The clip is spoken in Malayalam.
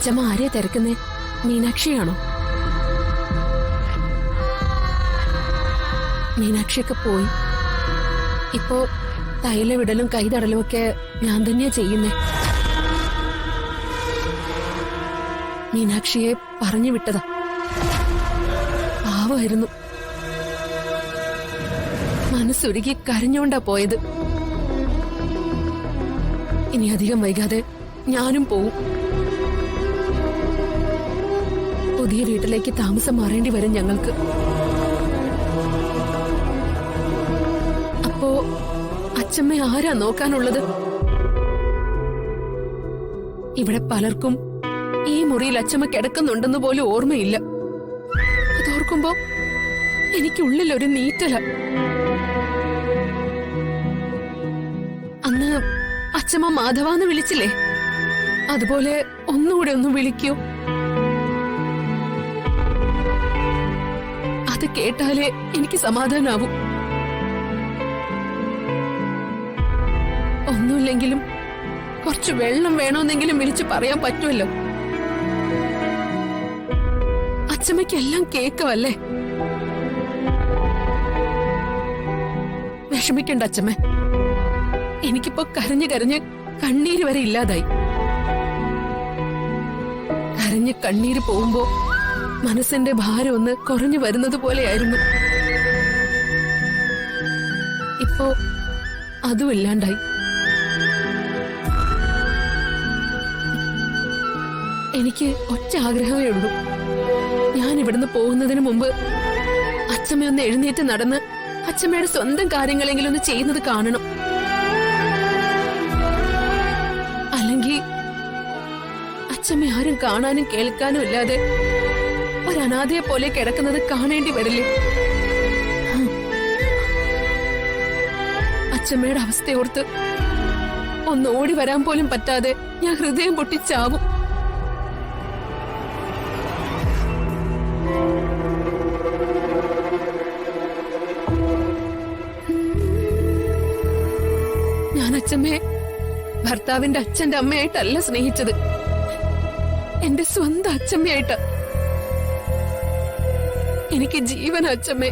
അച്ഛമ്മ ആരെയാ തിരക്കുന്നേ? മീനാക്ഷിയാണോ? മീനാക്ഷിയൊക്കെ പോയി. ഇപ്പോ തൈലവിടലും കൈതടലും ഒക്കെ ഞാൻ തന്നെയാ ചെയ്യുന്നേ. മീനാക്ഷിയെ പറഞ്ഞു വിട്ടതാ. പാവമായിരുന്നു. മനസ്സുരുകി കരഞ്ഞോണ്ടാ പോയത്. ഇനി അധികം വൈകാതെ ഞാനും പോവും. പുതിയ വീട്ടിലേക്ക് താമസം മാറേണ്ടി വരും ഞങ്ങൾക്ക്. അപ്പോ അച്ഛമ്മ ആരാ നോക്കാനുള്ളത്? ഇവിടെ പലർക്കും ഈ മുറിയിൽ അച്ഛമ്മ കിടക്കുന്നുണ്ടെന്ന് പോലും ഓർമ്മയില്ല. അതോർക്കുമ്പോ എനിക്കുള്ളിലൊരു നീറ്റല. അന്ന് അച്ഛമ്മ മാധവാന്ന് വിളിച്ചില്ലേ? അതുപോലെ ഒന്നുകൂടെ ഒന്ന് വിളിക്കൂ. അത് കേട്ടാലേ എനിക്ക് സമാധാനാവും. ഒന്നുമില്ലെങ്കിലും കുറച്ച് വെള്ളം വേണമെന്നെങ്കിലും വിളിച്ചു പറയാൻ പറ്റുമല്ലോ. അച്ഛമ്മയ്ക്കെല്ലാം കേക്കവല്ലേ? വിഷമിക്കണ്ട അച്ഛമ്മ. എനിക്കിപ്പോ കരഞ്ഞ് കരഞ്ഞ് കണ്ണീര് വരെ ഇല്ലാതായി. കരഞ്ഞ് കണ്ണീര് പോകുമ്പോ മനസ്സിന്റെ ഭാരം ഒന്ന് കുറഞ്ഞു വരുന്നത് പോലെയായിരുന്നു. ഇപ്പോ അതും ഇല്ലാണ്ടായി. എനിക്ക് ഒറ്റ ആഗ്രഹമേ ഉള്ളൂ. ഞാൻ ഇവിടുന്ന് പോകുന്നതിന് മുമ്പ് അച്ഛമ്മയൊന്ന് എഴുന്നേറ്റ് നടന്ന് അച്ഛമ്മയുടെ സ്വന്തം കാര്യങ്ങളെങ്കിലും ഒന്ന് ചെയ്യുന്നത് കാണണം. അല്ലെങ്കിൽ അച്ഛമ്മ ആരും കാണാനും കേൾക്കാനും ഇല്ലാതെ ഒരനാഥയെ പോലെ കിടക്കുന്നത് കാണേണ്ടി വരില്ലേ? അച്ഛമ്മയുടെ അവസ്ഥയോർത്ത് ഒന്ന് ഓടി വരാൻ പോലും പറ്റാതെ ഞാൻ ഹൃദയം പൊട്ടിച്ചാവും. ഞാൻ അച്ഛമ്മയെ ഭർത്താവിന്റെ അച്ഛന്റെ അമ്മയായിട്ടല്ല സ്നേഹിച്ചത്, എന്റെ സ്വന്തം അച്ഛമ്മയായിട്ട്. എനിക്ക് ജീവൻ അച്ഛമ്മേ.